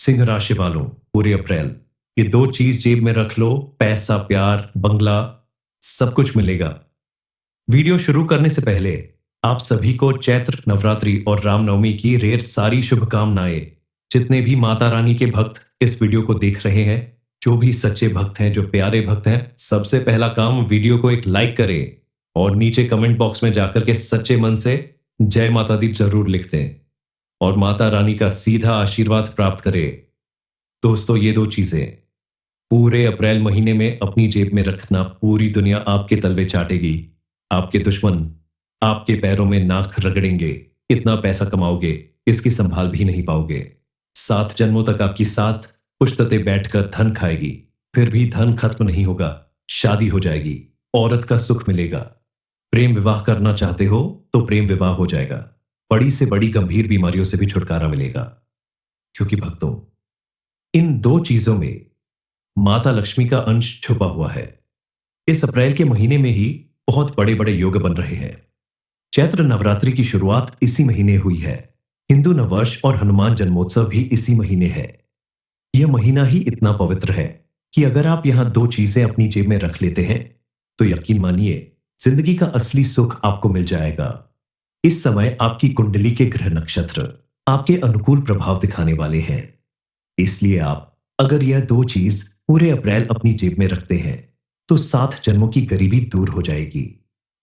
सिंह राशि वालों, पूरे अप्रैल ये दो चीज जेब में रख लो, पैसा, प्यार, बंगला, सब कुछ मिलेगा। वीडियो शुरू करने से पहले आप सभी को चैत्र नवरात्रि और रामनवमी की ढेर सारी शुभकामनाएं। जितने भी माता रानी के भक्त इस वीडियो को देख रहे हैं, जो भी सच्चे भक्त हैं, जो प्यारे भक्त हैं, सबसे पहला काम वीडियो को एक लाइक करें और नीचे कमेंट बॉक्स में जाकर के सच्चे मन से जय माता दी जरूर लिख दें और माता रानी का सीधा आशीर्वाद प्राप्त करें। दोस्तों, ये दो चीजें पूरे अप्रैल महीने में अपनी जेब में रखना, पूरी दुनिया आपके तलवे चाटेगी। आपके दुश्मन आपके पैरों में नाक रगड़ेंगे। इतना पैसा कमाओगे, इसकी संभाल भी नहीं पाओगे। 7 जन्मों तक आपकी साथ पुश्तते बैठकर धन खाएगी, फिर भी धन खत्म नहीं होगा। शादी हो जाएगी, औरत का सुख मिलेगा। प्रेम विवाह करना चाहते हो तो प्रेम विवाह हो जाएगा। बड़ी से बड़ी गंभीर बीमारियों से भी छुटकारा मिलेगा, क्योंकि भक्तों, इन दो चीजों में माता लक्ष्मी का अंश छुपा हुआ है। इस अप्रैल के महीने में ही बहुत बड़े बड़े योग बन रहे हैं। चैत्र नवरात्रि की शुरुआत इसी महीने हुई है। हिंदू नववर्ष और हनुमान जन्मोत्सव भी इसी महीने है। यह महीना ही इतना पवित्र है कि अगर आप यहां दो चीजें अपनी जेब में रख लेते हैं तो यकीन मानिए, जिंदगी का असली सुख आपको मिल जाएगा। इस समय आपकी कुंडली के ग्रह नक्षत्र आपके अनुकूल प्रभाव दिखाने वाले हैं। इसलिए आप अगर यह दो चीज पूरे अप्रैल अपनी जेब में रखते हैं तो 7 जन्मों की गरीबी दूर हो जाएगी।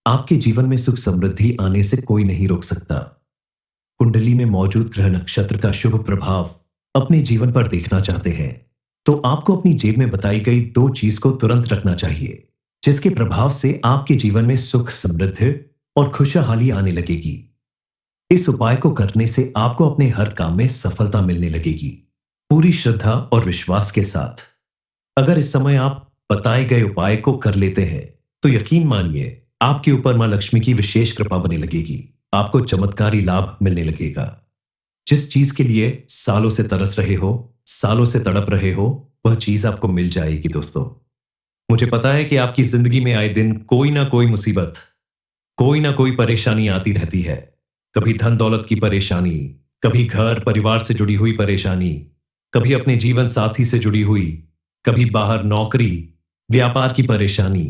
आपके जीवन में सुख समृद्धि आने से कोई नहीं रोक सकता। कुंडली में मौजूद ग्रह नक्षत्र का शुभ प्रभाव अपने जीवन पर देखना चाहते हैं तो आपको अपनी जेब में बताई गई दो चीज को तुरंत रखना चाहिए, जिसके प्रभाव से आपके जीवन में सुख, समृद्धि और खुशहाली आने लगेगी। इस उपाय को करने से आपको अपने हर काम में सफलता मिलने लगेगी, पूरी श्रद्धा और विश्वास के साथ। अगर इस समय आप बताए गए उपाय को कर लेते हैं तो यकीन मानिए, आपके ऊपर मां लक्ष्मी की विशेष कृपा बने लगेगी। आपको चमत्कारी लाभ मिलने लगेगा। जिस चीज के लिए सालों से तरस रहे हो, सालों से तड़प रहे हो, वह चीज आपको मिल जाएगी। दोस्तों, मुझे पता है कि आपकी जिंदगी में आए दिन कोई ना कोई मुसीबत, कोई ना कोई परेशानी आती रहती है। कभी धन दौलत की परेशानी, कभी घर परिवार से जुड़ी हुई परेशानी, कभी अपने जीवन साथी से जुड़ी हुई, कभी बाहर नौकरी व्यापार की परेशानी।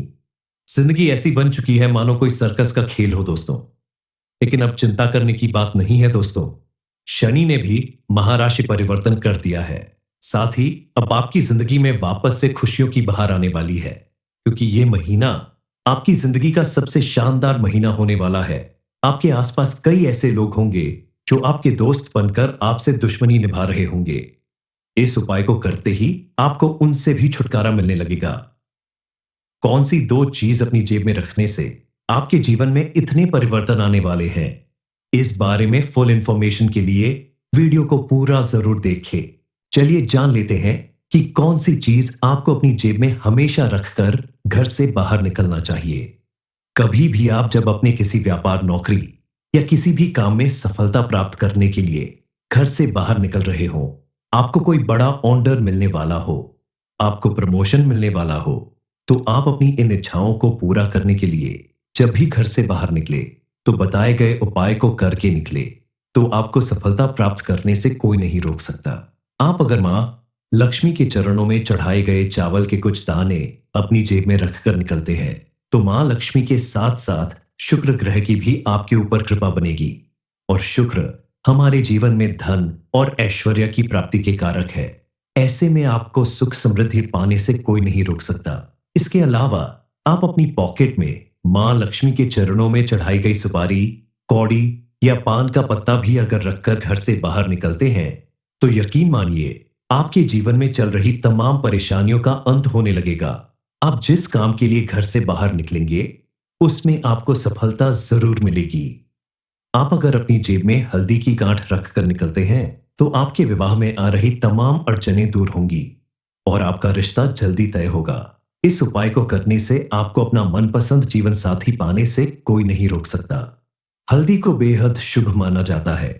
जिंदगी ऐसी बन चुकी है मानो कोई सर्कस का खेल हो दोस्तों। लेकिन अब चिंता करने की बात नहीं है दोस्तों। शनि ने भी महाराशि परिवर्तन कर दिया है। साथ ही अब आपकी जिंदगी में वापस से खुशियों की बहार आने वाली है, क्योंकि यह महीना आपकी जिंदगी का सबसे शानदार महीना होने वाला है। आपके आसपास कई ऐसे लोग होंगे जो आपके दोस्त बनकर आपसे दुश्मनी निभा रहे होंगे। इस उपाय को करते ही आपको उनसे भी छुटकारा मिलने लगेगा। कौन सी दो चीज अपनी जेब में रखने से आपके जीवन में इतने परिवर्तन आने वाले हैं, इस बारे में फुल इंफॉर्मेशन के लिए वीडियो को पूरा जरूर देखें। चलिए जान लेते हैं कि कौन सी चीज आपको अपनी जेब में हमेशा रखकर घर से बाहर निकलना चाहिए। कभी भी आप जब अपने किसी व्यापार, नौकरी या किसी भी काम में सफलता प्राप्त करने के लिए घर से बाहर निकल रहे हो, आपको कोई बड़ा ऑर्डर मिलने वाला हो, आपको प्रमोशन मिलने वाला हो, तो आप अपनी इन इच्छाओं को पूरा करने के लिए जब भी घर से बाहर निकले तो बताए गए उपाय को करके निकले, तो आपको सफलता प्राप्त करने से कोई नहीं रोक सकता। आप अगर मां लक्ष्मी के चरणों में चढ़ाए गए चावल के कुछ दाने अपनी जेब में रखकर निकलते हैं तो मां लक्ष्मी के साथ साथ शुक्र ग्रह की भी आपके ऊपर कृपा बनेगी। और शुक्र हमारे जीवन में धन और ऐश्वर्य की प्राप्ति के कारक है। ऐसे में आपको सुख समृद्धि पाने से कोई नहीं रोक सकता। इसके अलावा आप अपनी पॉकेट में मां लक्ष्मी के चरणों में चढ़ाई गई सुपारी, कौड़ी या पान का पत्ता भी अगर रखकर घर से बाहर निकलते हैं तो यकीन मानिए, आपके जीवन में चल रही तमाम परेशानियों का अंत होने लगेगा। आप जिस काम के लिए घर से बाहर निकलेंगे उसमें आपको सफलता जरूर मिलेगी। आप अगर अपनी जेब में हल्दी की गांठ रखकर निकलते हैं तो आपके विवाह में आ रही तमाम अड़चनें दूर होंगी और आपका रिश्ता जल्दी तय होगा। इस उपाय को करने से आपको अपना मनपसंद जीवन साथी पाने से कोई नहीं रोक सकता। हल्दी को बेहद शुभ माना जाता है।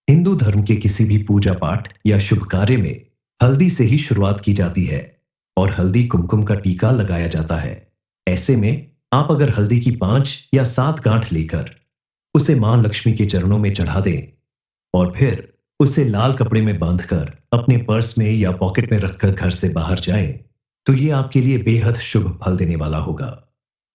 हिंदू धर्म के किसी भी पूजा पाठ या शुभ कार्य में हल्दी से ही शुरुआत की जाती है और हल्दी कुमकुम का टीका लगाया जाता है। ऐसे में आप अगर हल्दी की 5 या 7 गांठ लेकर उसे मां लक्ष्मी के चरणों में चढ़ा दें और फिर उसे लाल कपड़े में बांधकर अपने पर्स में या पॉकेट में रखकर घर से बाहर जाएं, तो ये आपके लिए बेहद शुभ फल देने वाला होगा।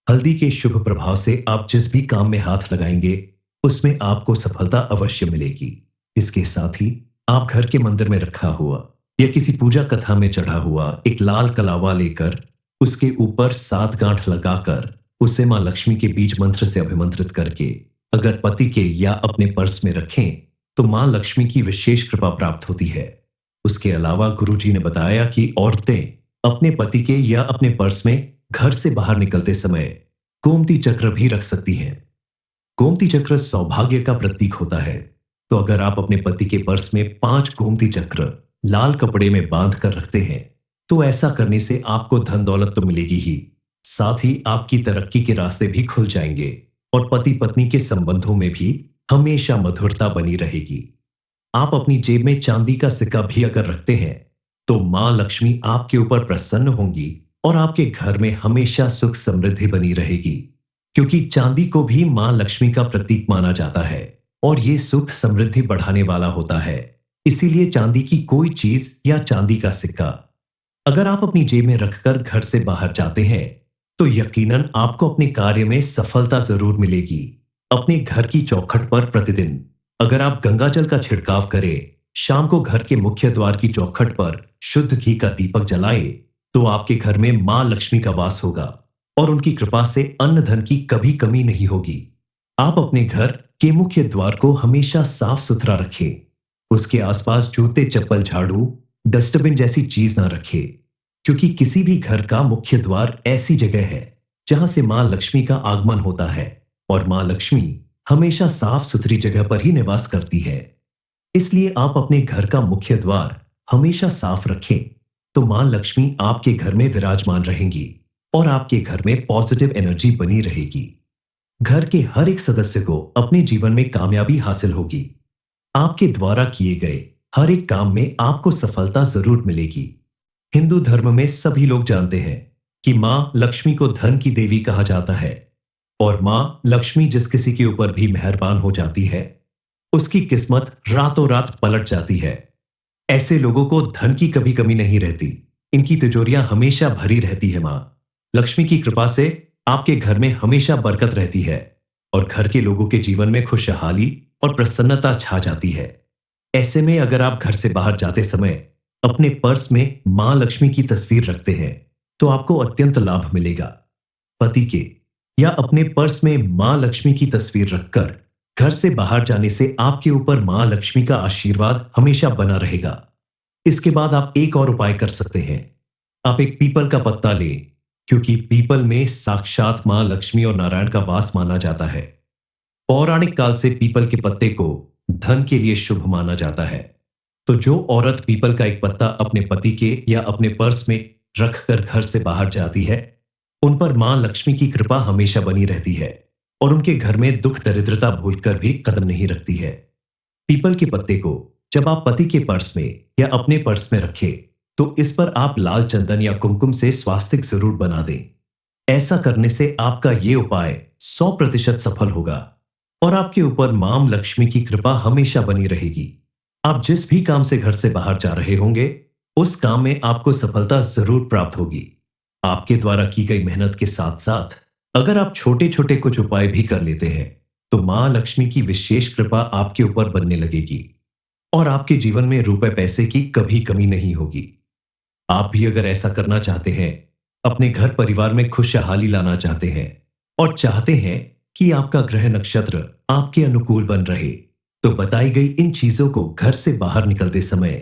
हल्दी के शुभ प्रभाव से आप जिस भी काम में हाथ लगाएंगे, उसमें आपको सफलता अवश्य मिलेगी। इसके साथ ही आप घर के मंदिर में रखा हुआ या किसी पूजा कथा में चढ़ा हुआ एक लाल कलावा लेकर उसके ऊपर 7 गांठ लगाकर उसे मां लक्ष्मी के बीज मंत्र से अभिमंत्रित करके अगर पति के या अपने पर्स में रखें, तो मां लक्ष्मी की विशेष कृपा प्राप्त होती है। उसके अलावा गुरुजी ने बताया कि औरतें अपने पति के या अपने पर्स में घर से बाहर निकलते समय गोमती चक्र भी रख सकती हैं। गोमती चक्र सौभाग्य का प्रतीक होता है, तो अगर आप अपने पति के पर्स में 5 गोमती चक्र लाल कपड़े में बांध कर रखते हैं, तो ऐसा करने से आपको धन दौलत तो मिलेगी ही, साथ ही आपकी तरक्की के रास्ते भी खुल जाएंगे और पति पत्नी के संबंधों में भी हमेशा मधुरता बनी रहेगी। आप अपनी जेब में चांदी का सिक्का भी अगर रखते हैं, तो मां लक्ष्मी आपके ऊपर प्रसन्न होंगी और आपके घर में हमेशा सुख समृद्धि बनी रहेगी, क्योंकि चांदी को भी मां लक्ष्मी का प्रतीक माना जाता है और ये सुख समृद्धि बढ़ाने वाला होता है। इसीलिए चांदी की कोई चीज या चांदी का सिक्का अगर आप अपनी जेब में रखकर घर से बाहर जाते हैं, तो यकीनन आपको अपने कार्य में सफलता जरूर मिलेगी। अपने घर की चौखट पर प्रतिदिन अगर आप गंगा जल का छिड़काव करें, शाम को घर के मुख्य द्वार की चौखट पर शुद्ध घी का दीपक जलाएं, तो आपके घर में मां लक्ष्मी का वास होगा और उनकी कृपा से अन्न धन की कभी कमी नहीं होगी। आप अपने घर के मुख्य द्वार को हमेशा साफ सुथरा रखें। उसके आसपास जूते, चप्पल, झाड़ू, डस्टबिन जैसी चीज ना रखें, क्योंकि किसी भी घर का मुख्य द्वार ऐसी जगह है जहां से मां लक्ष्मी का आगमन होता है और मां लक्ष्मी हमेशा साफ सुथरी जगह पर ही निवास करती है। इसलिए आप अपने घर का मुख्य द्वार हमेशा साफ रखें, तो मां लक्ष्मी आपके घर में विराजमान रहेंगी और आपके घर में पॉजिटिव एनर्जी बनी रहेगी। घर के हर एक सदस्य को अपने जीवन में कामयाबी हासिल होगी। आपके द्वारा किए गए हर एक काम में आपको सफलता जरूर मिलेगी। हिंदू धर्म में सभी लोग जानते हैं कि मां लक्ष्मी को धन की देवी कहा जाता है और मां लक्ष्मी जिस किसी के ऊपर भी मेहरबान हो जाती है, उसकी किस्मत रातों रात पलट जाती है। ऐसे लोगों को धन की कभी कमी नहीं रहती। इनकी तिजोरियां हमेशा भरी रहती है। मां लक्ष्मी की कृपा से आपके घर में हमेशा बरकत रहती है और घर के लोगों के जीवन में खुशहाली और प्रसन्नता छा जाती है। ऐसे में अगर आप घर से बाहर जाते समय अपने पर्स में मां लक्ष्मी की तस्वीर रखते हैं, तो आपको अत्यंत लाभ मिलेगा। पति के या अपने पर्स में मां लक्ष्मी की तस्वीर रखकर घर से बाहर जाने से आपके ऊपर मां लक्ष्मी का आशीर्वाद हमेशा बना रहेगा। इसके बाद आप एक और उपाय कर सकते हैं। आप एक पीपल का पत्ता लें, क्योंकि पीपल में साक्षात मां लक्ष्मी और नारायण का वास माना जाता है। पौराणिक काल से पीपल के पत्ते को धन के लिए शुभ माना जाता है, तो जो औरत पीपल का एक पत्ता अपने पति के या अपने पर्स में रखकर घर से बाहर जाती है, उन पर मां लक्ष्मी की कृपा हमेशा बनी रहती है और उनके घर में दुख दरिद्रता भूलकर भी कदम नहीं रखती है। पीपल के पत्ते को जब आप पति के पर्स में या अपने पर्स में रखें, तो इस पर आप लाल चंदन या कुमकुम से स्वास्तिक जरूर बना दें। ऐसा करने से आपका ये उपाय 100% सफल होगा और आपके ऊपर मां लक्ष्मी की कृपा हमेशा बनी रहेगी। आप जिस भी काम से घर से बाहर जा रहे होंगे, उस काम में आपको सफलता जरूर प्राप्त होगी। आपके द्वारा की गई मेहनत के साथ साथ अगर आप छोटे छोटे कुछ उपाय भी कर लेते हैं, तो मां लक्ष्मी की विशेष कृपा आपके ऊपर बनने लगेगी और आपके जीवन में रुपए पैसे की कभी कमी नहीं होगी। आप भी अगर ऐसा करना चाहते हैं, अपने घर परिवार में खुशहाली लाना चाहते हैं और चाहते हैं कि आपका ग्रह नक्षत्र आपके अनुकूल बन रहे, तो बताई गई इन चीजों को घर से बाहर निकलते समय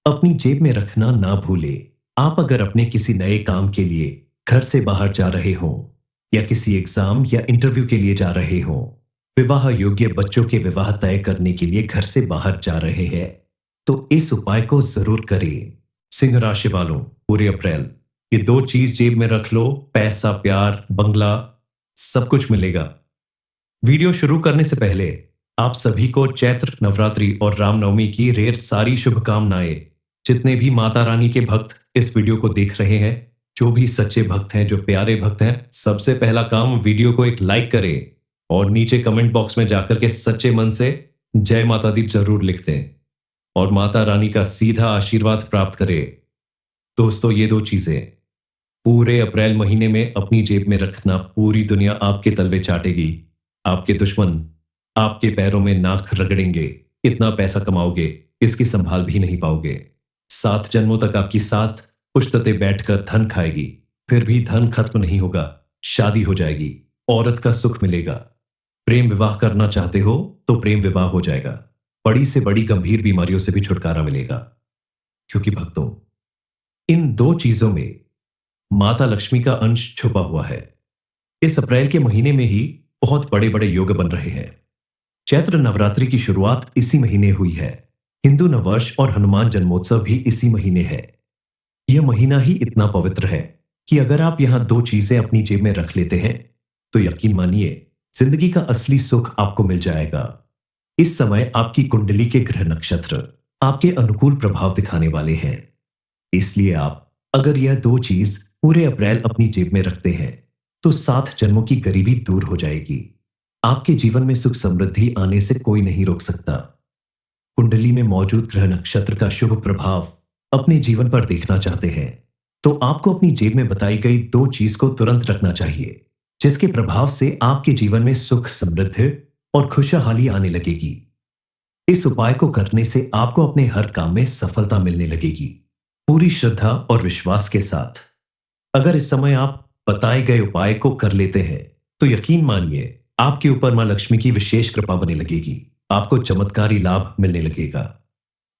अपनी जेब में रखना ना भूलें। आप अगर अपने किसी नए काम के लिए घर से बाहर जा रहे हों या किसी एग्जाम या इंटरव्यू के लिए जा रहे हों, विवाह योग्य बच्चों के विवाह तय करने के लिए घर से बाहर जा रहे हैं, तो इस उपाय को जरूर करें। सिंह राशि वालों, पूरे अप्रैल ये 2 चीज जेब में रख लो, पैसा, प्यार, बंगला सब कुछ मिलेगा। वीडियो शुरू करने से पहले आप सभी को चैत्र नवरात्रि और रामनवमी की ढेर सारी शुभकामनाएं। जितने भी माता रानी के भक्त इस वीडियो को देख रहे हैं, जो भी सच्चे भक्त हैं, जो प्यारे भक्त हैं, सबसे पहला काम वीडियो को एक लाइक करें और नीचे कमेंट बॉक्स में जाकर के सच्चे मन से जय माता दी जरूर लिख दें। और माता रानी का सीधा आशीर्वाद प्राप्त करें। दोस्तों, ये दो चीजें पूरे अप्रैल महीने में अपनी जेब में रखना, पूरी दुनिया आपके तलवे चाटेगी। आपके दुश्मन आपके पैरों में नाक रगड़ेंगे। इतना पैसा कमाओगे, इसकी संभाल भी नहीं पाओगे। 7 जन्मों तक आपकी साथ पुश्ततें बैठकर धन खाएगी, फिर भी धन खत्म नहीं होगा। शादी हो जाएगी, औरत का सुख मिलेगा। प्रेम विवाह करना चाहते हो तो प्रेम विवाह हो जाएगा। बड़ी से बड़ी गंभीर बीमारियों से भी छुटकारा मिलेगा। क्योंकि भक्तों, इन दो चीजों में माता लक्ष्मी का अंश छुपा हुआ है। इस अप्रैल के महीने में ही बहुत बड़े बड़े योग बन रहे हैं। चैत्र नवरात्रि की शुरुआत इसी महीने हुई है। हिंदू नववर्ष और हनुमान जन्मोत्सव भी इसी महीने है। यह महीना ही इतना पवित्र है कि अगर आप यहां दो चीजें अपनी जेब में रख लेते हैं तो यकीन मानिए, जिंदगी का असली सुख आपको मिल जाएगा। इस समय आपकी कुंडली के ग्रह नक्षत्र आपके अनुकूल प्रभाव दिखाने वाले हैं। इसलिए आप अगर यह दो चीज पूरे अप्रैल अपनी जेब में रखते हैं तो 7 जन्मों की गरीबी दूर हो जाएगी। आपके जीवन में सुख समृद्धि आने से कोई नहीं रोक सकता। कुंडली में मौजूद ग्रह नक्षत्र का शुभ प्रभाव अपने जीवन पर देखना चाहते हैं तो आपको अपनी जेब में बताई गई दो चीज को तुरंत रखना चाहिए, जिसके प्रभाव से आपके जीवन में सुख समृद्धि और खुशहाली आने लगेगी। इस उपाय को करने से आपको अपने हर काम में सफलता मिलने लगेगी, पूरी श्रद्धा और विश्वास के साथ। अगर इस समय आप बताए गए उपाय को कर लेते हैं तो यकीन मानिए, आपके ऊपर मां लक्ष्मी की विशेष कृपा बनने लगेगी। आपको चमत्कारी लाभ मिलने लगेगा।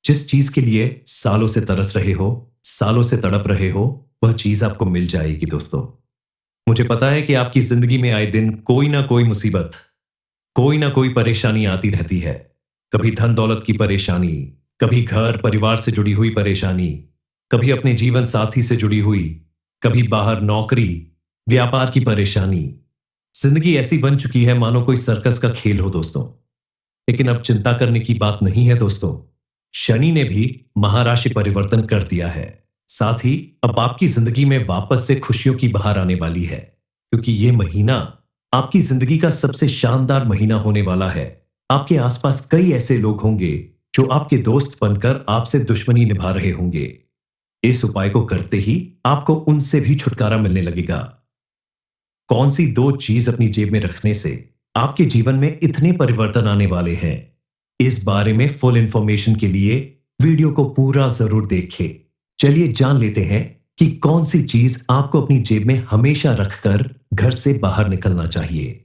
जिस चीज के लिए सालों से तरस रहे हो, सालों से तड़प रहे हो, वह चीज आपको मिल जाएगी। दोस्तों, मुझे पता है कि आपकी जिंदगी में आए दिन कोई ना कोई मुसीबत, कोई ना कोई परेशानी आती रहती है। कभी धन दौलत की परेशानी, कभी घर परिवार से जुड़ी हुई परेशानी, कभी अपने जीवन साथी से जुड़ी हुई, कभी बाहर नौकरी व्यापार की परेशानी। जिंदगी ऐसी बन चुकी है मानो कोई सर्कस का खेल हो दोस्तों। लेकिन अब चिंता करने की बात नहीं है दोस्तों। शनि ने भी महाराशि परिवर्तन कर दिया है। साथ ही अब आपकी जिंदगी में वापस से खुशियों की बहार आने वाली है, क्योंकि यह महीना आपकी जिंदगी का सबसे शानदार महीना होने वाला है। आपके आसपास कई ऐसे लोग होंगे जो आपके दोस्त बनकर आपसे दुश्मनी निभा रहे होंगे। इस उपाय को करते ही आपको उनसे भी छुटकारा मिलने लगेगा। कौन सी दो चीज अपनी जेब में रखने से आपके जीवन में इतने परिवर्तन आने वाले हैं, इस बारे में फुल इंफॉर्मेशन के लिए वीडियो को पूरा जरूर देखें। चलिए जान लेते हैं कि कौन सी चीज आपको अपनी जेब में हमेशा रखकर घर से बाहर निकलना चाहिए।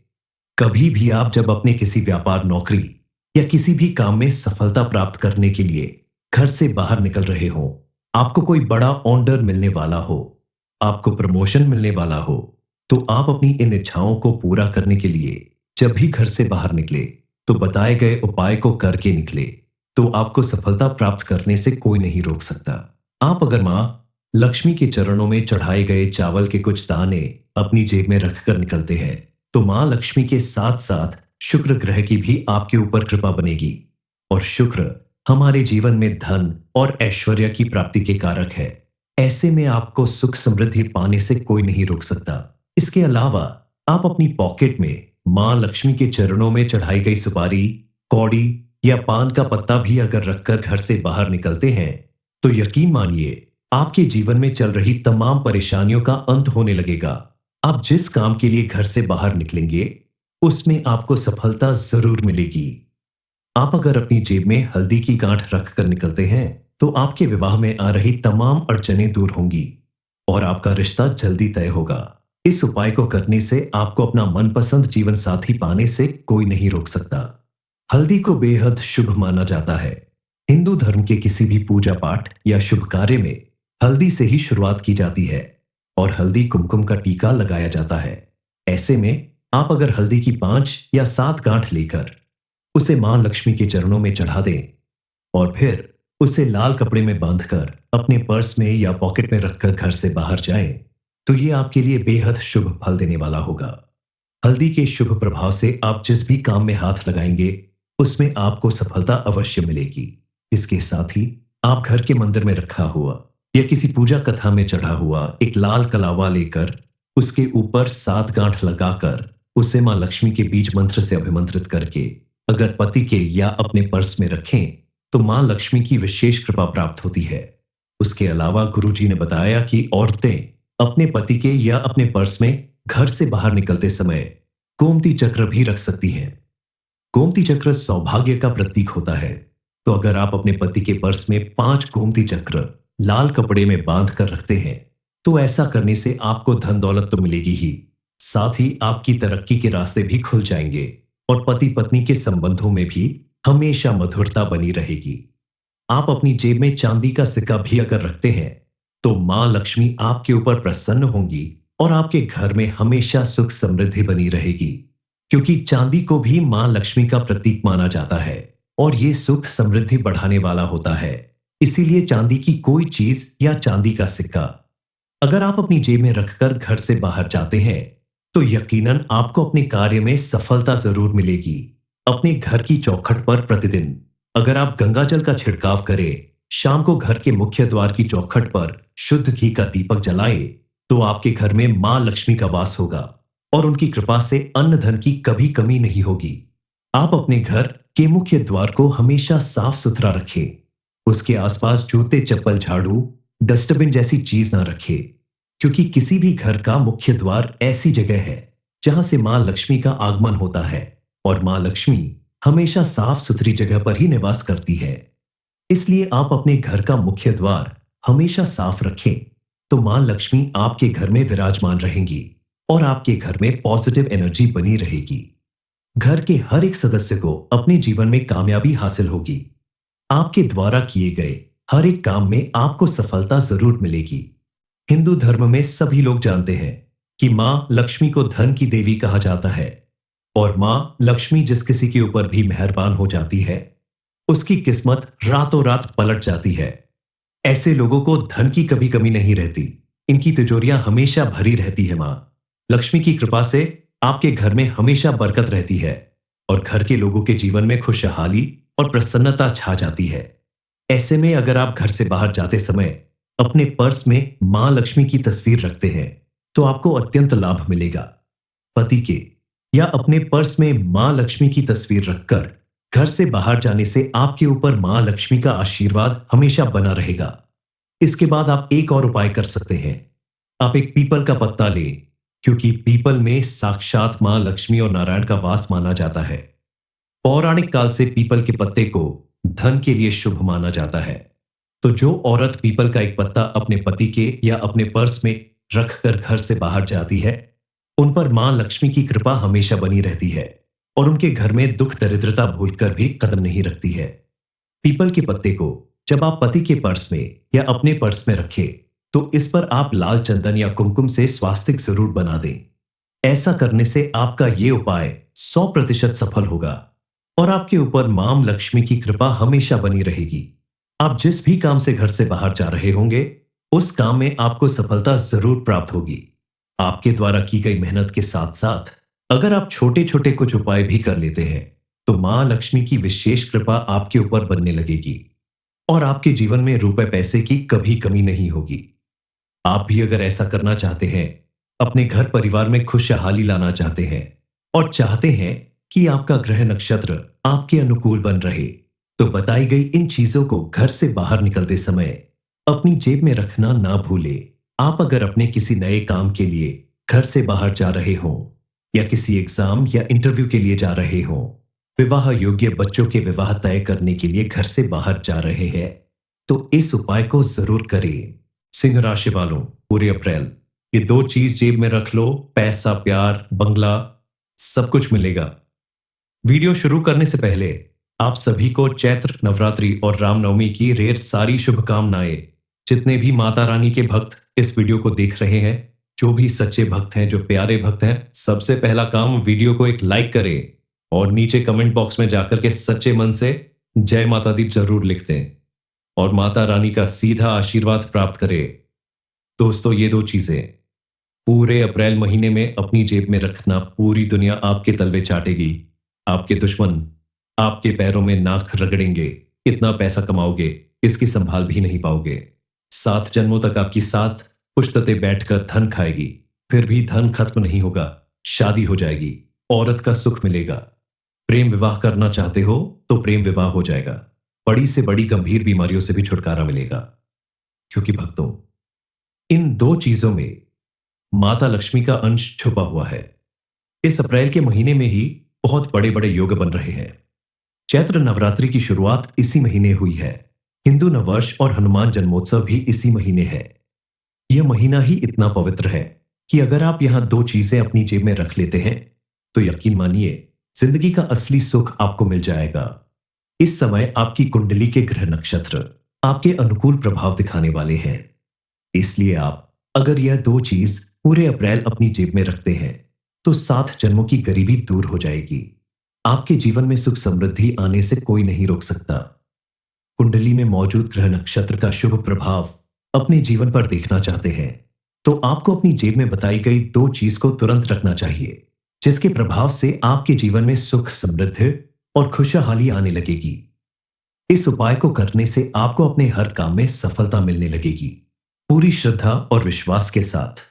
कभी भी आप जब अपने किसी व्यापार, नौकरी या किसी भी काम में सफलता प्राप्त करने के लिए घर से बाहर निकल रहे हो, आपको कोई बड़ा ऑर्डर मिलने वाला हो, आपको प्रमोशन मिलने वाला हो, तो आप अपनी इन इच्छाओं को पूरा करने के लिए जब भी घर से बाहर निकले तो बताए गए उपाय को करके निकले, तो आपको सफलता प्राप्त करने से कोई नहीं रोक सकता। आप अगर मां लक्ष्मी के चरणों में चढ़ाए गए चावल के कुछ दाने अपनी जेब में रखकर निकलते हैं तो मां लक्ष्मी के साथ साथ शुक्र ग्रह की भी आपके ऊपर कृपा बनेगी। और शुक्र हमारे जीवन में धन और ऐश्वर्य की प्राप्ति के कारक है। ऐसे में आपको सुख समृद्धि पाने से कोई नहीं रोक सकता। इसके अलावा आप अपनी पॉकेट में मां लक्ष्मी के चरणों में चढ़ाई गई सुपारी, कौड़ी या पान का पत्ता भी अगर रखकर घर से बाहर निकलते हैं तो यकीन मानिए, आपके जीवन में चल रही तमाम परेशानियों का अंत होने लगेगा। आप जिस काम के लिए घर से बाहर निकलेंगे उसमें आपको सफलता जरूर मिलेगी। आप अगर अपनी जेब में हल्दी की गांठ रखकर निकलते हैं तो आपके विवाह में आ रही तमाम अड़चनें दूर होंगी और आपका रिश्ता जल्दी तय होगा। इस उपाय को करने से आपको अपना मनपसंद जीवन साथी पाने से कोई नहीं रोक सकता। हल्दी को बेहद शुभ माना जाता है। हिंदू धर्म के किसी भी पूजा पाठ या शुभ कार्य में हल्दी से ही शुरुआत की जाती है और हल्दी कुमकुम का टीका लगाया जाता है। ऐसे में आप अगर हल्दी की 5 या 7 गांठ लेकर उसे मां लक्ष्मी के चरणों में चढ़ा दें और फिर उसे लाल कपड़े में बांधकर अपने पर्स में या पॉकेट में रखकर घर से बाहर जाएं, तो ये आपके लिए बेहद शुभ फल देने वाला होगा। हल्दी के शुभ प्रभाव से आप जिस भी काम में हाथ लगाएंगे उसमें आपको सफलता अवश्य मिलेगी। इसके साथ ही आप घर के मंदिर में रखा हुआ या किसी पूजा कथा में चढ़ा हुआ एक लाल कलावा लेकर उसके ऊपर 7 गांठ लगाकर उसे मां लक्ष्मी के बीज मंत्र से अभिमंत्रित करके अगर पति के या अपने पर्स में रखें तो मां लक्ष्मी की विशेष कृपा प्राप्त होती है। उसके अलावा गुरुजी ने बताया कि औरतें अपने पति के या अपने पर्स में घर से बाहर निकलते समय गोमती चक्र भी रख सकती हैं। गोमती चक्र सौभाग्य का प्रतीक होता है। तो अगर आप अपने पति के पर्स में 5 गोमती चक्र लाल कपड़े में बांध कर रखते हैं, तो ऐसा करने से आपको धन दौलत तो मिलेगी ही, साथ ही आपकी तरक्की के रास्ते भी खुल जाएंगे और पति पत्नी के संबंधों में भी हमेशा मधुरता बनी रहेगी। आप अपनी जेब में चांदी का सिक्का भी अगर रखते हैं, तो मां लक्ष्मी आपके ऊपर प्रसन्न होंगी और आपके घर में हमेशा सुख समृद्धि बनी रहेगी, क्योंकि चांदी को भी मां लक्ष्मी का प्रतीक माना जाता है और ये सुख समृद्धि बढ़ाने वाला होता है। इसीलिए चांदी की कोई चीज या चांदी का सिक्का अगर आप अपनी जेब में रखकर घर से बाहर जाते हैं, तो यकीनन आपको अपने कार्य में सफलता जरूर मिलेगी। अपने घर की चौखट पर प्रतिदिन अगर आप गंगा जल का छिड़काव करें, शाम को घर के मुख्य द्वार की चौखट पर शुद्ध घी का दीपक जलाएं, तो आपके घर में मां लक्ष्मी का वास होगा और उनकी कृपा से अन्न धन की कभी कमी नहीं होगी। आप अपने घर के मुख्य द्वार को हमेशा साफ सुथरा रखें। उसके आसपास जूते, चप्पल, झाड़ू, डस्टबिन जैसी चीज ना रखें, क्योंकि किसी भी घर का मुख्य द्वार ऐसी जगह है जहां से मां लक्ष्मी का आगमन होता है और मां लक्ष्मी हमेशा साफ सुथरी जगह पर ही निवास करती है। इसलिए आप अपने घर का मुख्य द्वार हमेशा साफ रखें, तो मां लक्ष्मी आपके घर में विराजमान रहेंगी और आपके घर में पॉजिटिव एनर्जी बनी रहेगी। घर के हर एक सदस्य को अपने जीवन में कामयाबी हासिल होगी। आपके द्वारा किए गए हर एक काम में आपको सफलता जरूर मिलेगी। हिंदू धर्म में सभी लोग जानते हैं कि मां लक्ष्मी को धन की देवी कहा जाता है और मां लक्ष्मी जिस किसी के ऊपर भी मेहरबान हो जाती है, उसकी किस्मत रातों रात पलट जाती है। ऐसे लोगों को धन की कभी कमी नहीं रहती। इनकी तिजोरियां हमेशा भरी रहती है। मां लक्ष्मी की कृपा से आपके घर में हमेशा बरकत रहती है और घर के लोगों के जीवन में खुशहाली और प्रसन्नता छा जाती है। ऐसे में अगर आप घर से बाहर जाते समय अपने पर्स में मां लक्ष्मी की तस्वीर रखते हैं, तो आपको अत्यंत लाभ मिलेगा। पति के या अपने पर्स में मां लक्ष्मी की तस्वीर रखकर घर से बाहर जाने से आपके ऊपर मां लक्ष्मी का आशीर्वाद हमेशा बना रहेगा। इसके बाद आप एक और उपाय कर सकते हैं। आप एक पीपल का पत्ता लें, क्योंकि पीपल में साक्षात मां लक्ष्मी और नारायण का वास माना जाता है। पौराणिक काल से पीपल के पत्ते को धन के लिए शुभ माना जाता है। तो जो औरत पीपल का एक पत्ता अपने पति के या अपने पर्स में रखकर घर से बाहर जाती है, उन पर मां लक्ष्मी की कृपा हमेशा बनी रहती है और उनके घर में दुख दरिद्रता भूलकर भी कदम नहीं रखती है। पीपल के पत्ते को जब आप पति के पर्स में या अपने पर्स में रखें, तो इस पर आप लाल चंदन या कुमकुम से स्वास्तिक जरूर बना दें। ऐसा करने से आपका ये उपाय 100% सफल होगा और आपके ऊपर मां लक्ष्मी की कृपा हमेशा बनी रहेगी। आप जिस भी काम से घर से बाहर जा रहे होंगे, उस काम में आपको सफलता जरूर प्राप्त होगी। आपके द्वारा की गई मेहनत के साथ साथ अगर आप छोटे छोटे कुछ उपाय भी कर लेते हैं, तो मां लक्ष्मी की विशेष कृपा आपके ऊपर बनने लगेगी और आपके जीवन में रुपए पैसे की कभी कमी नहीं होगी। आप भी अगर ऐसा करना चाहते हैं, अपने घर परिवार में खुशहाली लाना चाहते हैं और चाहते हैं कि आपका ग्रह नक्षत्र आपके अनुकूल बन रहे, तो बताई गई इन चीजों को घर से बाहर निकलते समय अपनी जेब में रखना ना भूलें। आप अगर अपने किसी नए काम के लिए घर से बाहर जा रहे हों या किसी एग्जाम या इंटरव्यू के लिए जा रहे हों, विवाह योग्य बच्चों के विवाह तय करने के लिए घर से बाहर जा रहे हैं, तो इस उपाय को जरूर करें। सिंह राशि वालों, पूरे अप्रैल ये 2 चीज जेब में रख लो, पैसा, प्यार, बंगला सब कुछ मिलेगा। वीडियो शुरू करने से पहले आप सभी को चैत्र नवरात्रि और रामनवमी की ढेर सारी शुभकामनाएं। जितने भी माता रानी के भक्त इस वीडियो को देख रहे हैं, जो भी सच्चे भक्त हैं, जो प्यारे भक्त हैं, सबसे पहला काम वीडियो को एक लाइक करें और नीचे कमेंट बॉक्स में जाकर के सच्चे मन से जय माता दी जरूर लिख दें और माता रानी का सीधा आशीर्वाद प्राप्त करें। दोस्तों, ये 2 चीजें पूरे अप्रैल महीने में अपनी जेब में रखना, पूरी दुनिया आपके तलवे चाटेगी। आपके दुश्मन आपके पैरों में नाक रगड़ेंगे, इतना पैसा कमाओगे इसकी संभाल भी नहीं पाओगे। 7 जन्मों तक आपकी 7 पुश्ततें बैठकर धन खाएगी, फिर भी धन खत्म नहीं होगा। शादी हो जाएगी, औरत का सुख मिलेगा। प्रेम विवाह करना चाहते हो तो प्रेम विवाह हो जाएगा। बड़ी से बड़ी गंभीर बीमारियों से भी छुटकारा मिलेगा। क्योंकि भक्तों, इन दो चीजों में माता लक्ष्मी का अंश छुपा हुआ है। इस अप्रैल के महीने में ही बहुत बड़े बड़े योग बन रहे हैं। चैत्र नवरात्रि की शुरुआत इसी महीने हुई है। हिंदू नववर्ष और हनुमान जन्मोत्सव भी इसी महीने है। यह महीना ही इतना पवित्र है कि अगर आप यहां दो चीजें अपनी जेब में रख लेते हैं तो यकीन मानिए, जिंदगी का असली सुख आपको मिल जाएगा। इस समय आपकी कुंडली के ग्रह नक्षत्र आपके अनुकूल प्रभाव दिखाने वाले हैं। इसलिए आप अगर यह दो चीज पूरे अप्रैल अपनी जेब में रखते हैं तो 7 जन्मों की गरीबी दूर हो जाएगी। आपके जीवन में सुख समृद्धि आने से कोई नहीं रोक सकता। कुंडली में मौजूद ग्रह नक्षत्र का शुभ प्रभाव अपने जीवन पर देखना चाहते हैं तो आपको अपनी जेब में बताई गई दो चीज को तुरंत रखना चाहिए, जिसके प्रभाव से आपके जीवन में सुख समृद्धि और खुशहाली आने लगेगी। इस उपाय को करने से आपको अपने हर काम में सफलता मिलने लगेगी, पूरी श्रद्धा और विश्वास के साथ।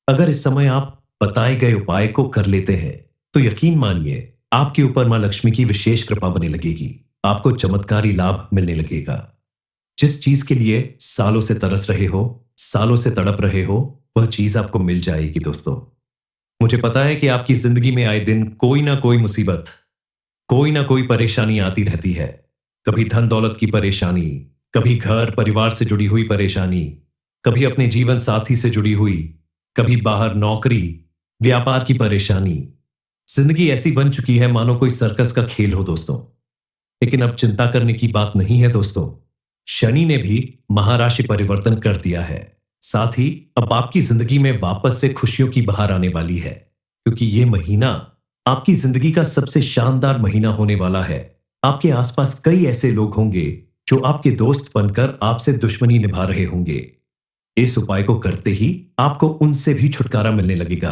अगर इस समय आप बताए गए उपाय को कर लेते हैं तो यकीन मानिए, आपके ऊपर मां लक्ष्मी की विशेष कृपा बने लगेगी। आपको चमत्कारी लाभ मिलने लगेगा। जिस चीज के लिए सालों से तरस रहे हो, सालों से तड़प रहे हो, वह चीज आपको मिल जाएगी दोस्तों। मुझे पता है कि आपकी जिंदगी में आए दिन कोई ना कोई मुसीबत, कोई ना कोई परेशानी आती रहती है। कभी धन दौलत की परेशानी, कभी घर परिवार से जुड़ी हुई परेशानी, कभी अपने जीवन साथी से जुड़ी हुई, कभी बाहर नौकरी व्यापार की परेशानी। जिंदगी ऐसी बन चुकी है मानो कोई सर्कस का खेल हो दोस्तों। लेकिन अब चिंता करने की बात नहीं है दोस्तों। शनि ने भी महाराशि परिवर्तन कर दिया है। साथ ही अब आपकी जिंदगी में वापस से खुशियों की बहार आने वाली है, क्योंकि यह महीना आपकी जिंदगी का सबसे शानदार महीना होने वाला है। आपके आसपास कई ऐसे लोग होंगे जो आपके दोस्त बनकर आपसे दुश्मनी निभा रहे होंगे। इस उपाय को करते ही आपको उनसे भी छुटकारा मिलने लगेगा।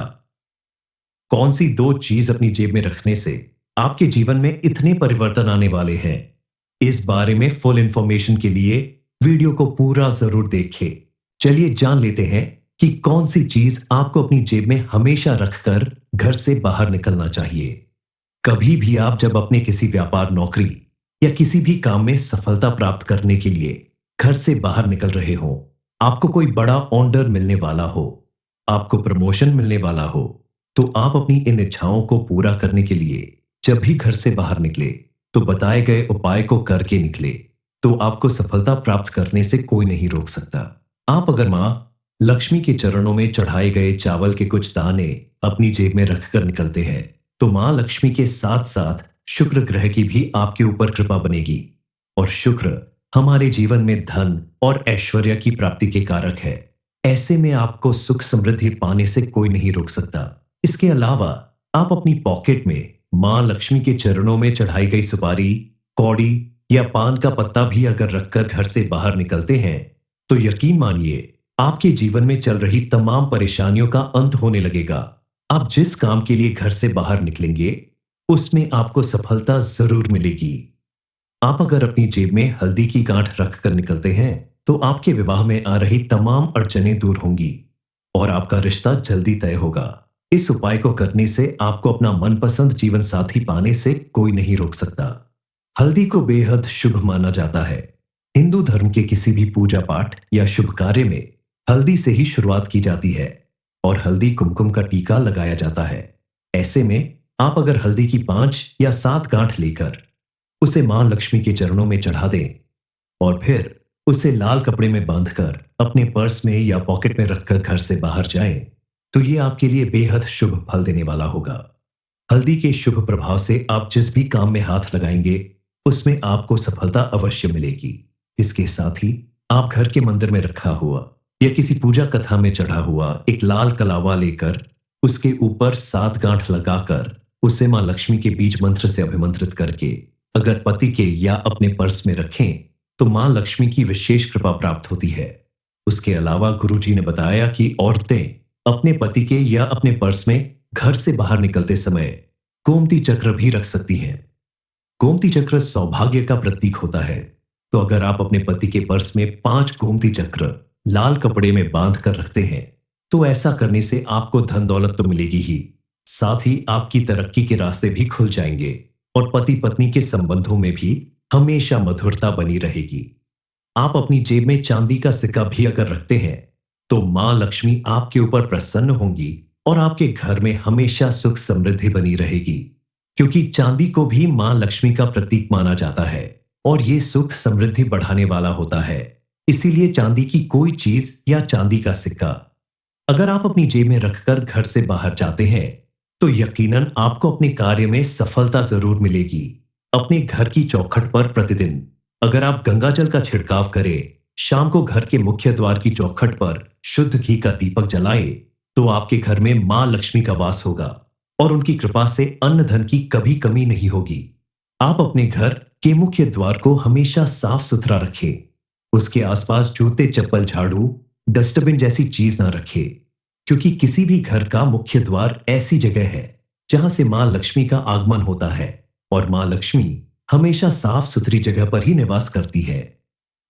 कौन सी दो चीज अपनी जेब में रखने से आपके जीवन में इतने परिवर्तन आने वाले हैं, इस बारे में फुल इंफॉर्मेशन के लिए वीडियो को पूरा जरूर देखें। चलिए जान लेते हैं कि कौन सी चीज आपको अपनी जेब में हमेशा रखकर घर से बाहर निकलना चाहिए। कभी भी आप जब अपने किसी व्यापार, नौकरी या किसी भी काम में सफलता प्राप्त करने के लिए घर से बाहर निकल रहे हो, आपको कोई बड़ा ऑर्डर मिलने वाला हो, आपको प्रमोशन मिलने वाला हो, तो आप अपनी इन इच्छाओं को पूरा करने के लिए जब भी घर से बाहर निकले तो बताए गए उपाय को करके निकले, तो आपको सफलता प्राप्त करने से कोई नहीं रोक सकता। आप अगर मां लक्ष्मी के चरणों में चढ़ाए गए चावल के कुछ दाने अपनी जेब में रखकर निकलते हैं तो मां लक्ष्मी के साथ साथ शुक्र ग्रह की भी आपके ऊपर कृपा बनेगी। और शुक्र हमारे जीवन में धन और ऐश्वर्य की प्राप्ति के कारक है। ऐसे में आपको सुख समृद्धि पाने से कोई नहीं रोक सकता। इसके अलावा आप अपनी पॉकेट में मां लक्ष्मी के चरणों में चढ़ाई गई सुपारी, कौड़ी या पान का पत्ता भी अगर रखकर घर से बाहर निकलते हैं तो यकीन मानिए, आपके जीवन में चल रही तमाम परेशानियों का अंत होने लगेगा। आप जिस काम के लिए घर से बाहर निकलेंगे उसमें आपको सफलता जरूर मिलेगी। आप अगर अपनी जेब में हल्दी की गांठ रखकर निकलते हैं तो आपके विवाह में आ रही तमाम अड़चनें दूर होंगी और आपका रिश्ता जल्दी तय होगा। इस उपाय को करने से आपको अपना मनपसंद जीवन साथी पाने से कोई नहीं रोक सकता। हल्दी को बेहद शुभ माना जाता है। हिंदू धर्म के किसी भी पूजा पाठ या शुभ कार्य में हल्दी से ही शुरुआत की जाती है और हल्दी कुमकुम का टीका लगाया जाता है। ऐसे में आप अगर हल्दी की 5 या 7 गांठ लेकर उसे मां लक्ष्मी के चरणों में चढ़ा दें और फिर उसे लाल कपड़े में बांधकर अपने पर्स में या पॉकेट में रखकर घर से बाहर जाएं, तो ये आपके लिए बेहद शुभ फल देने वाला होगा। हल्दी के शुभ प्रभाव से आप जिस भी काम में हाथ लगाएंगे उसमें आपको सफलता अवश्य मिलेगी। इसके साथ ही आप घर के मंदिर में रखा हुआ या किसी पूजा कथा में चढ़ा हुआ एक लाल कलावा लेकर उसके ऊपर 7 गांठ लगाकर उसे मां लक्ष्मी के बीज मंत्र से अभिमंत्रित करके अगर पति के या अपने पर्स में रखें तो मां लक्ष्मी की विशेष कृपा प्राप्त होती है। उसके अलावा गुरुजी ने बताया कि औरतें अपने पति के या अपने पर्स में घर से बाहर निकलते समय गोमती चक्र भी रख सकती हैं। गोमती चक्र सौभाग्य का प्रतीक होता है, तो अगर आप अपने पति के पर्स में 5 गोमती चक्र लाल कपड़े में बांध कर रखते हैं तो ऐसा करने से आपको धन दौलत तो मिलेगी ही, साथ ही आपकी तरक्की के रास्ते भी खुल जाएंगे और पति पत्नी के संबंधों में भी हमेशा मधुरता बनी रहेगी। आप अपनी जेब में चांदी का सिक्का भी अगर रखते हैं तो मां लक्ष्मी आपके ऊपर प्रसन्न होंगी और आपके घर में हमेशा सुख समृद्धि बनी रहेगी, क्योंकि चांदी को भी मां लक्ष्मी का प्रतीक माना जाता है और ये सुख समृद्धि बढ़ाने वाला होता है। इसीलिए चांदी की कोई चीज या चांदी का सिक्का अगर आप अपनी जेब में रखकर घर से बाहर जाते हैं तो यकीनन आपको अपने कार्य में सफलता जरूर मिलेगी। अपने घर की चौखट पर प्रतिदिन अगर आप गंगा जल का छिड़काव करें, शाम को घर के मुख्य द्वार की चौखट पर शुद्ध घी का दीपक जलाएं, तो आपके घर में मां लक्ष्मी का वास होगा और उनकी कृपा से अन्न धन की कभी कमी नहीं होगी। आप अपने घर के मुख्य द्वार को हमेशा साफ सुथरा रखें। उसके आसपास जूते, चप्पल, झाड़ू, डस्टबिन जैसी चीज ना रखें, क्योंकि किसी भी घर का मुख्य द्वार ऐसी जगह है जहां से मां लक्ष्मी का आगमन होता है और मां लक्ष्मी हमेशा साफ सुथरी जगह पर ही निवास करती है।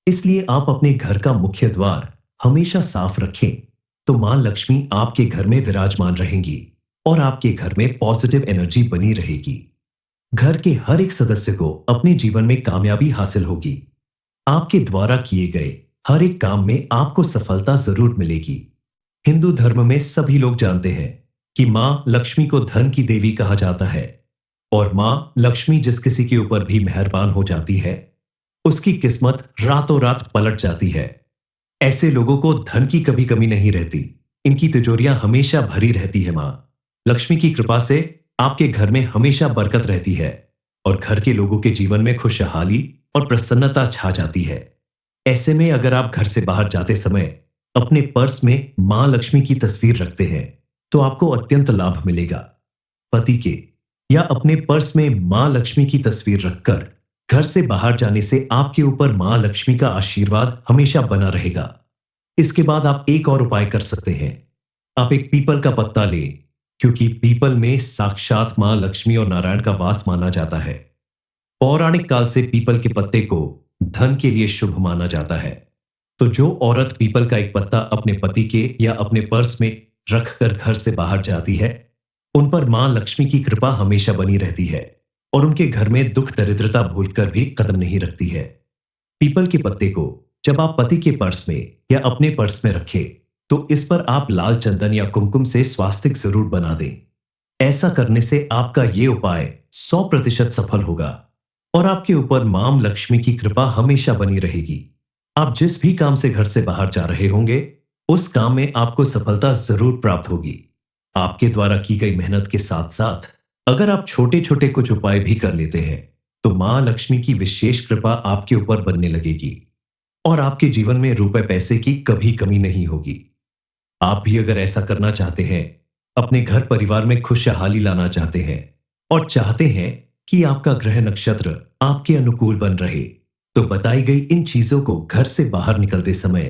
इसलिए आप अपने घर का मुख्य द्वार हमेशा साफ रखें, तो मां लक्ष्मी आपके घर में विराजमान रहेंगी और आपके घर में पॉजिटिव एनर्जी बनी रहेगी। घर के हर एक सदस्य को अपने जीवन में कामयाबी हासिल होगी। आपके द्वारा किए गए हर एक काम में आपको सफलता जरूर मिलेगी। हिंदू धर्म में सभी लोग जानते हैं कि मां लक्ष्मी को धन की देवी कहा जाता है और मां लक्ष्मी जिस किसी के ऊपर भी मेहरबान हो जाती है उसकी किस्मत रातों रात पलट जाती है। ऐसे लोगों को धन की कभी कमी नहीं रहती, इनकी तिजोरियां हमेशा भरी रहती है। मां लक्ष्मी की कृपा से आपके घर में हमेशा बरकत रहती है और घर के लोगों के जीवन में खुशहाली और प्रसन्नता छा जाती है। ऐसे में अगर आप घर से बाहर जाते समय अपने पर्स में मां लक्ष्मी की तस्वीर रखते हैं तो आपको अत्यंत लाभ मिलेगा। पति के या अपने पर्स में मां लक्ष्मी की तस्वीर रखकर घर से बाहर जाने से आपके ऊपर मां लक्ष्मी का आशीर्वाद हमेशा बना रहेगा। इसके बाद आप एक और उपाय कर सकते हैं। आप एक पीपल का पत्ता लें, क्योंकि पीपल में साक्षात मां लक्ष्मी और नारायण का वास माना जाता है। पौराणिक काल से पीपल के पत्ते को धन के लिए शुभ माना जाता है। तो जो औरत पीपल का एक पत्ता अपने पति के या अपने पर्स में रखकर घर से बाहर जाती है उन पर मां लक्ष्मी की कृपा हमेशा बनी रहती है और उनके घर में दुख दरिद्रता भूलकर भी कदम नहीं रखती है। पीपल के पत्ते को जब आप पति के पर्स में या अपने पर्स में रखें तो इस पर आप लाल चंदन या कुमकुम से स्वास्तिक जरूर बना दें। ऐसा करने से आपका ये उपाय 100% सफल होगा और आपके ऊपर मां लक्ष्मी की कृपा हमेशा बनी रहेगी। आप जिस भी काम से घर से बाहर जा रहे होंगे उस काम में आपको सफलता जरूर प्राप्त होगी। आपके द्वारा की गई मेहनत के साथ साथ अगर आप छोटे छोटे कुछ उपाय भी कर लेते हैं तो मां लक्ष्मी की विशेष कृपा आपके ऊपर बनने लगेगी और आपके जीवन में रुपए पैसे की कभी कमी नहीं होगी। आप भी अगर ऐसा करना चाहते हैं, अपने घर परिवार में खुशहाली लाना चाहते हैं और चाहते हैं कि आपका ग्रह नक्षत्र आपके अनुकूल बन रहे, तो बताई गई इन चीजों को घर से बाहर निकलते समय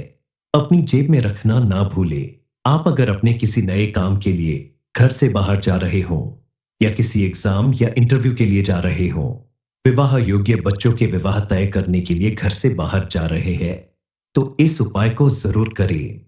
अपनी जेब में रखना ना भूले। आप अगर अपने किसी नए काम के लिए घर से बाहर जा रहे हो या किसी एग्जाम या इंटरव्यू के लिए जा रहे हो, विवाह योग्य बच्चों के विवाह तय करने के लिए घर से बाहर जा रहे हैं, तो इस उपाय को जरूर करें।